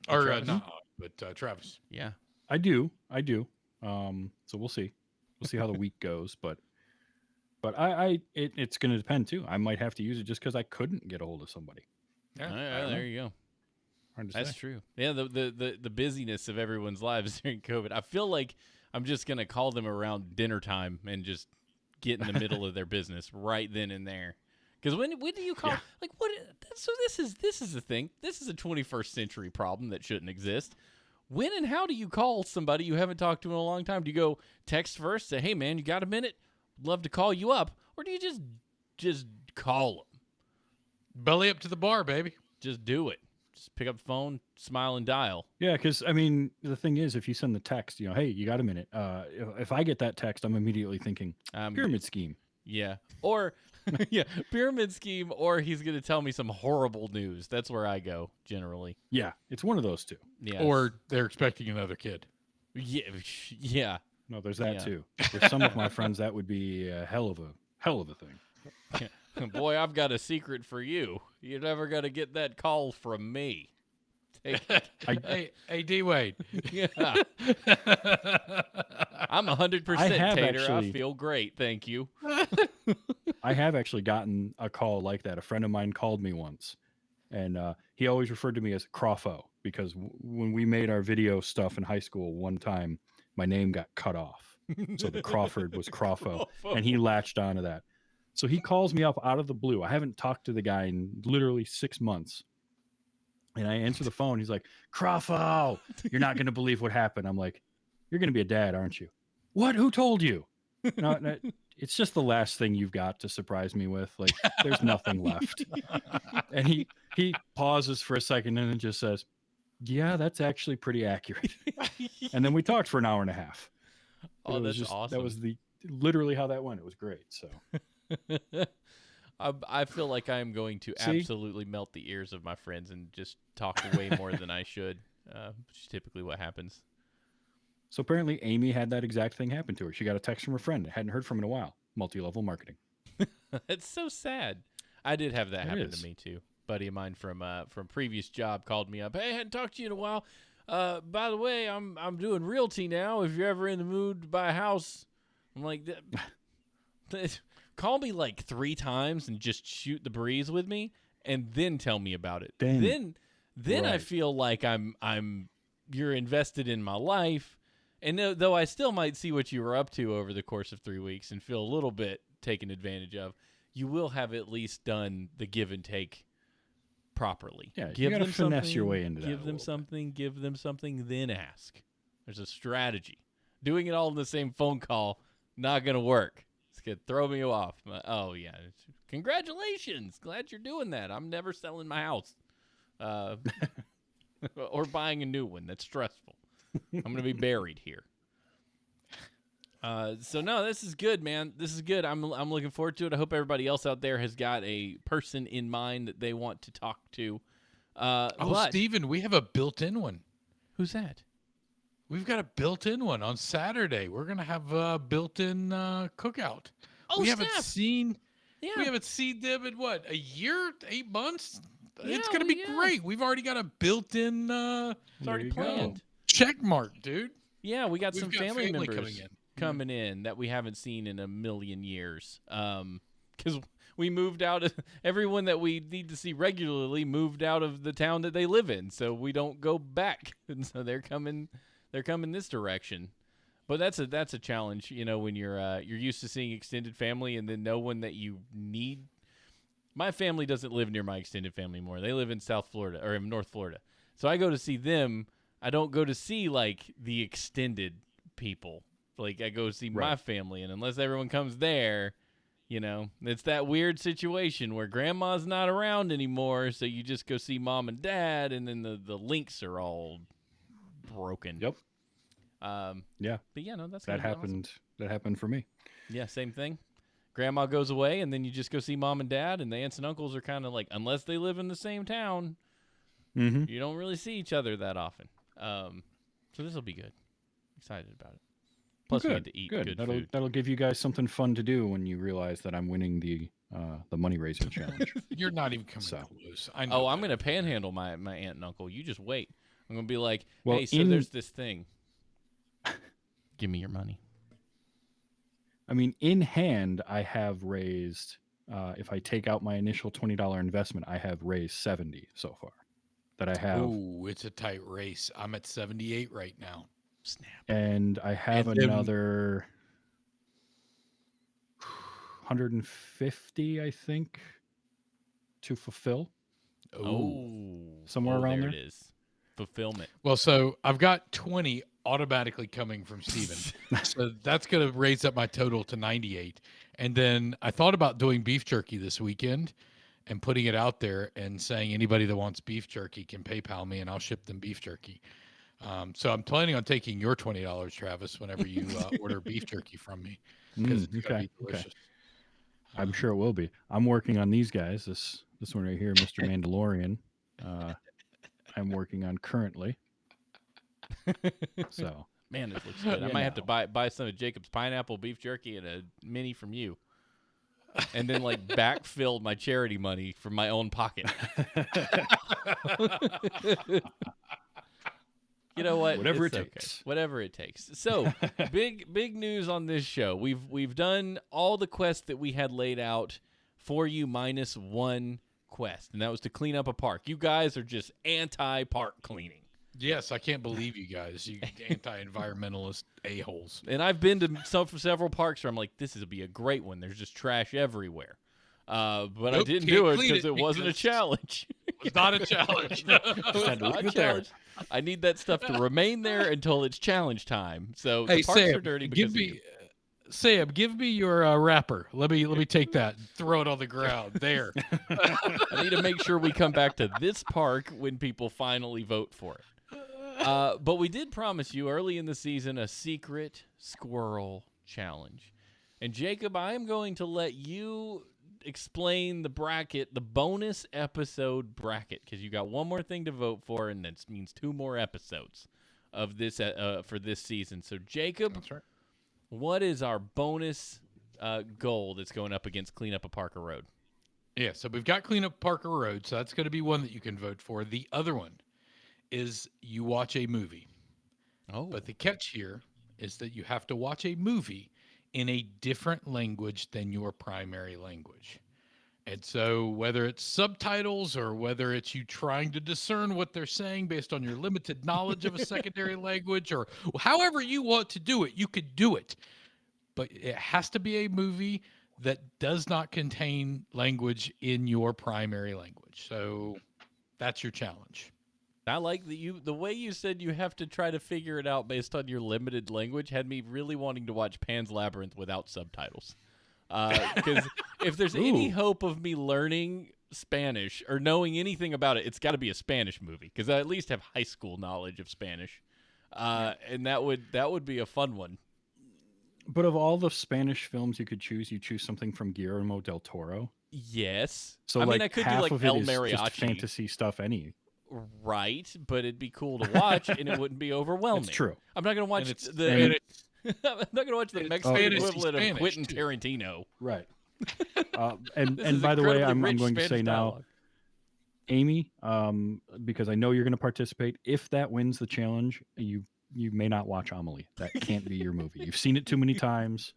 Or Travis? not, but Travis. Yeah. I do. So we'll see. We'll see how the week goes, but it's going to depend too. I might have to use it just because I couldn't get a hold of somebody. Yeah, There you go. Hard to That's say. true. Yeah, the busyness of everyone's lives during COVID. I feel like I'm just gonna call them around dinner time and just get in the middle of their business right then and there. Because when do you call? Yeah. Like what? So this is the thing. This is a 21st century problem that shouldn't exist. When and how do you call somebody you haven't talked to in a long time? Do you go text first, say, "Hey man, you got a minute? Love to call you up," or do you just call them? Belly up to the bar, baby. Just do it. Just pick up the phone, smile, and dial. Yeah, because I mean, the thing is, if you send the text, hey, you got a minute? If I get that text, I'm immediately thinking pyramid scheme. Yeah. Or, yeah, pyramid scheme, or he's going to tell me some horrible news. That's where I go, generally. Yeah, it's one of those two. Yeah. Or they're expecting another kid. Yeah. Yeah. No, there's that Yeah. too. With some of my friends, that would be a hell of a thing. Boy, I've got a secret for you. You're never going to get that call from me. Take Hey, D Wade. Yeah. I'm 100% I have Tater. I actually- feel great. Thank you. I have actually gotten a call like that. A friend of mine called me once, and he always referred to me as Crawfo because when we made our video stuff in high school, one time my name got cut off, so the Crawford was Crawfo, and he latched onto that. So he calls me up out of the blue. I haven't talked to the guy in literally 6 months. And I answer the phone. He's like, Crawfo, you're not going to believe what happened. I'm like, you're going to be a dad, aren't you? What? Who told you? No, it's just the last thing you've got to surprise me with. Like, there's nothing left. And he pauses for a second and then just says, yeah, that's actually pretty accurate. And then we talked for an hour and a half. Oh, It was that's just, awesome. That was literally how that went. It was great. So I feel like I am going to See? absolutely melt the ears of my friends and just talk way more than I should, which is typically what happens. So apparently Amy had that exact thing happen to her. She got a text from her friend. Hadn't heard from in a while. Multi-level marketing. It's so sad. I did have that It happen is. to me too. Buddy of mine from previous job called me up. Hey, I hadn't talked to you in a while. By the way, I'm doing realty now. If you're ever in the mood to buy a house, I'm like, call me like 3 times and just shoot the breeze with me, and then tell me about it. Then- Then I right. feel like you're invested in my life. And though I still might see what you were up to over the course of 3 weeks and feel a little bit taken advantage of, you will have at least done the give and take properly. Yeah, you give gotta them finesse your something, way into that a Give them little bit. something, give them something, then ask. There's a strategy. Doing it all in the same phone call, not going to work. It's going to throw me off. Oh, yeah. Congratulations. Glad you're doing that. I'm never selling my house. Or buying a new one. That's stressful. I'm going to be buried here. So no, this is good, man. This is good. I'm looking forward to it. I hope everybody else out there has got a person in mind that they want to talk to. But Steven, we have a built-in one. who's that? We've got a built-in one on Saturday. We're gonna have a built-in cookout. Oh, we haven't snap. seen Yeah. we haven't seen them in what, a year, 8 months? It's Yeah, gonna be yeah. great. We've already got a built-in It's already you go. planned. check mark, dude. Yeah, we got We've some got family members coming in. coming in that we haven't seen in a million years. Because we moved out. Everyone that we need to see regularly moved out of the town that they live in, so we don't go back. And so they're coming. They're coming this direction. But that's a challenge, when you're used to seeing extended family and then no one that you need. My family doesn't live near my extended family anymore. They live in South Florida or in North Florida. So I go to see them. I don't go to see like the extended people. Like I go see my Right. family, and unless everyone comes there, it's that weird situation where grandma's not around anymore, so you just go see mom and dad, and then the links are all broken. Yep. Yeah, But yeah, no, that's that gonna be awesome. happened. That happened for me. Yeah, same thing. Grandma goes away, and then you just go see mom and dad, and the aunts and uncles are kind of like, unless they live in the same town, Mm-hmm. you don't really see each other that often. So this will be good. Excited about it. Plus, we get to eat good food. That'll give you guys something fun to do when you realize that I'm winning the money raising challenge. You're not even coming So. close. I know Oh, I'm that. gonna panhandle my aunt and uncle. You just wait. I'm gonna be like, Well, hey, so there's this thing. Give me your money. I mean, in hand, I have raised. If I take out my initial $20 investment, I have raised 70 so far. That I have, Ooh, it's a tight race. I'm at 78 right now. Snap. and I have And then- another 150, I think, to fulfill. Somewhere around there there. it is. Fulfillment. Well, so I've got 20 automatically coming from Steven. So that's going to raise up my total to 98. And then I thought about doing beef jerky this weekend and putting it out there and saying anybody that wants beef jerky can PayPal me and I'll ship them beef jerky. So I'm planning on taking your $20, Travis, whenever you order beef jerky from me, because it's going to be delicious. I'm sure it will be. I'm working on these guys. This one right here, Mr. Mandalorian. I'm working on currently. So Man, this looks good. I You might have to know. buy some of Jacob's pineapple beef jerky and a mini from you. And then like backfill my charity money from my own pocket. You know what? Whatever It's it okay. takes. Whatever it takes. So big news on this show. We've done all the quests that we had laid out for you minus one quest, and that was to clean up a park. You guys are just anti-park cleaning. Yes, I can't believe you guys, you anti-environmentalist a-holes. And I've been to several parks where I'm like, this will be a great one. There's just trash everywhere. But I Nope, didn't can't do it clean because it it wasn't a because- challenge. It's not a challenge. Just had to Not leave a it there. challenge. I need that stuff to remain there until it's challenge time. So Hey, the parks Sam, are dirty give because of you. me, Sam, give me your wrapper. Let me take that. Throw it on the ground. There. I need to make sure we come back to this park when people finally vote for it. But we did promise you early in the season a secret squirrel challenge. And Jacob, I am going to let you explain the bracket, the bonus episode bracket, because you got one more thing to vote for, and that means 2 more episodes of this for this season. So Jacob, That's right. what is our bonus goal that's going up against Clean Up a Parker Road? Yeah, so we've got Clean Up Parker Road, so that's going to be one that you can vote for. The other one is you watch a movie. Oh, But the catch here is that you have to watch a movie in a different language than your primary language. And so whether it's subtitles or whether it's you trying to discern what they're saying based on your limited knowledge of a secondary language, or however you want to do it, you could do it. But it has to be a movie that does not contain language in your primary language. So that's your challenge. I like that the way you said you have to try to figure it out based on your limited language had me really wanting to watch Pan's Labyrinth without subtitles. Because if there's any Ooh. hope of me learning Spanish or knowing anything about it, it's got to be a Spanish movie because I at least have high school knowledge of Spanish, and that would be a fun one. But of all the Spanish films you could choose, you choose something from Guillermo del Toro. Yes, So I like mean I could half do like of it El is just Mariachi, fantasy stuff. right? But it'd be cool to watch, and it wouldn't be overwhelming. It's true. I'm not gonna watch And it's- the. and I'm not gonna watch the it's Mexican fantasy equivalent of Spanish, Quentin too. Tarantino. Right. And This is by the way, incredibly I'm rich going to Spanish say now, dialogue. Amy, because I know you're going to participate. If that wins the challenge, you may not watch Amelie. That can't be your movie. You've seen it too many times.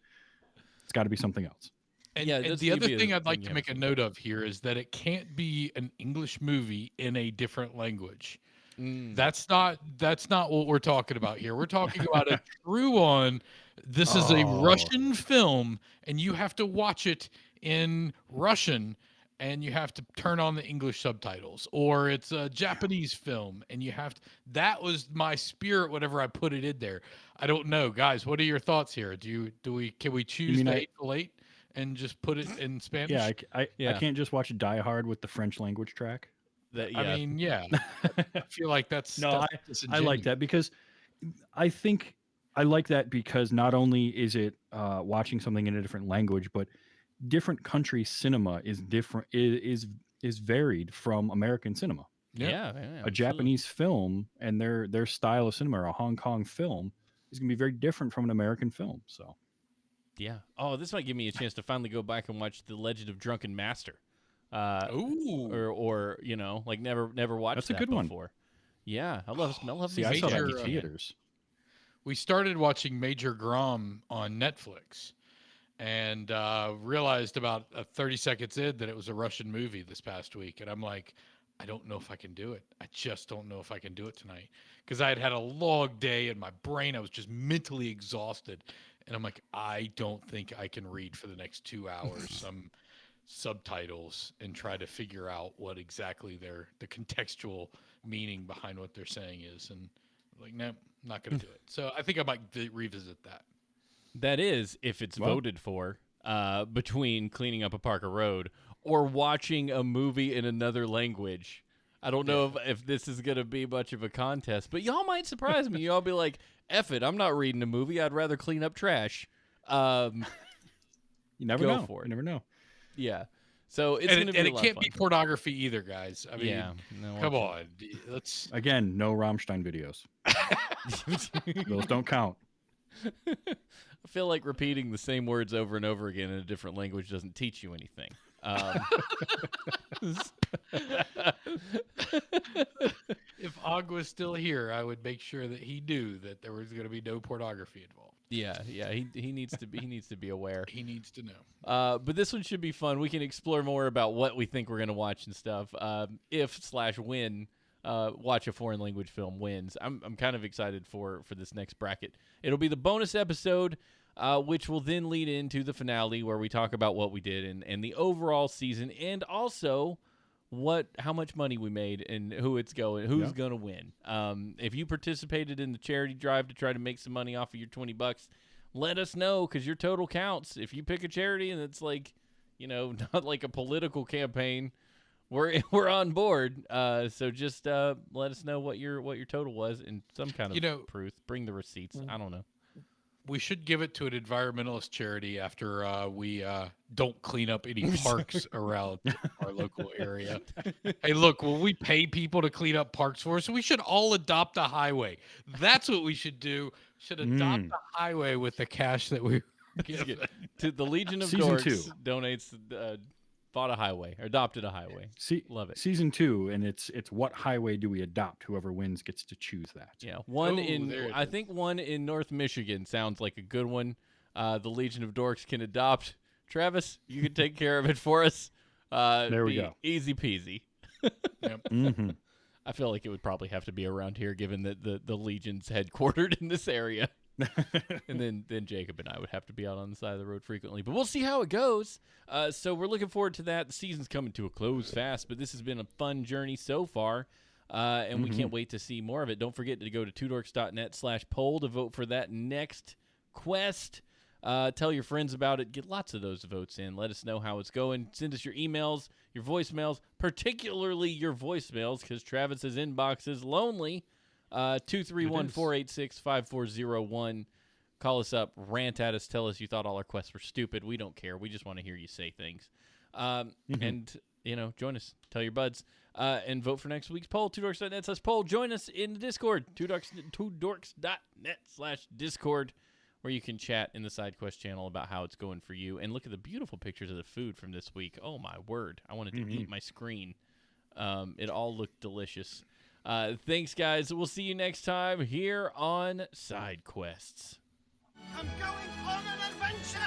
It's got to be something else. And, Yeah, and that's the other maybe a thing I'd like thing you to make a haven't note of here is that it can't be an English movie in a different language. That's not what we're talking about here. We're talking about a true on. This is a Oh. Russian film, and you have to watch it in Russian, and you have to turn on the English subtitles. Or it's a Japanese film, and you have to. That was my spirit. Whenever I put it in there, I don't know, guys. What are your thoughts here? Can we choose mean the I- Hateful Eight and just put it in Spanish? Yeah, I Yeah. can't just watch Die Hard with the French language track. Yeah. I mean, yeah. I feel like that's No, that's I like disingenuous. that because I think I like that because not only is it watching something in a different language, but different country cinema is different is varied from American cinema. Yeah. Yeah, A Japanese film and their style of cinema, or a Hong Kong film, is going to be very different from an American film. So Yeah. Oh, this might give me a chance to finally go back and watch The Legend of Drunken Master. Ooh. Or like never watched That's a that good one. before. Yeah, I love see, these I saw that in Major, theaters. We started watching Major Grom on Netflix and realized about 30 seconds in that it was a Russian movie this past week. And I'm like, I don't know if I can do it. I just don't know if I can do it tonight. Because I had a long day in my brain. I was just mentally exhausted. And I'm like, I don't think I can read for the next 2 hours some subtitles and try to figure out what exactly the contextual meaning behind what they're saying is. And like, no, not going to do it. So I think I might revisit that. That is, if it's Well- voted for, between cleaning up a Parker Road or watching a movie in another language. I don't know if this is going to be much of a contest, but y'all might surprise me. Y'all be like, F it, I'm not reading a movie. I'd rather clean up trash. You never Go know. for it. You never know. Yeah. So it's going to be and a it lot can't of fun. be pornography either, guys. I mean, Yeah. No, come on. Let's. Again, no Rammstein videos. Those don't count. I feel like repeating the same words over and over again in a different language doesn't teach you anything. If Og was still here, I would make sure that he knew that there was going to be no pornography involved. yeah, he needs to be aware. He needs to know. But this one should be fun. We can explore more about what we think we're gonna watch and stuff. If/when watch a foreign language film wins. I'm kind of excited for this next bracket. It'll be the bonus episode, which will then lead into the finale where we talk about what we did and the overall season, and also how much money we made and who's gonna win. If you participated in the charity drive to try to make some money off of your $20, let us know, because your total counts. If you pick a charity and it's like, not like a political campaign, we're on board. So just let us know what your total was in some kind of proof. Bring the receipts. I don't know. We should give it to an environmentalist charity after we don't clean up any parks around our local area. Hey, look, when we pay people to clean up parks for us, we should all adopt a highway. That's what we should do. Should adopt a highway with the cash that we give. To the Legion of Season Dorks 2. donates, bought a highway, or adopted a highway. Love it. Season 2, and it's what highway do we adopt? Whoever wins gets to choose that. Yeah, I is. think one in North Michigan sounds like a good one. The Legion of Dorks can adopt. Travis, you can take care of it for us. There we go. Easy peasy. Mm-hmm. I feel like it would probably have to be around here, given that the Legion's headquartered in this area. And then Jacob and I would have to be out on the side of the road frequently. But we'll see how it goes. So we're looking forward to that. The season's coming to a close fast, but this has been a fun journey so far. And we can't wait to see more of it. Don't forget to go to twodorks.net/poll to vote for that next quest. Tell your friends about it. Get lots of those votes in. Let us know how it's going. Send us your emails, your voicemails, particularly your voicemails, because Travis's inbox is lonely. 231-486-5401. Call us up, rant at us, tell us you thought all our quests were stupid. We don't care. We just want to hear you say things. And, join us. Tell your buds. And vote for next week's poll. twodorks.net/poll. Join us in the Discord. twodorks.net/Discord, where you can chat in the side quest channel about how it's going for you. And look at the beautiful pictures of the food from this week. Oh, my word. I wanted to eat my screen. It all looked delicious. Thanks, guys. We'll see you next time here on Side Quests. I'm going on an adventure!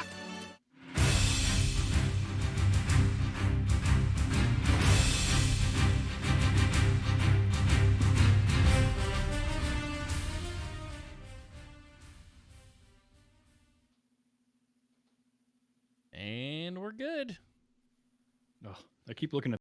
And we're good. I keep looking at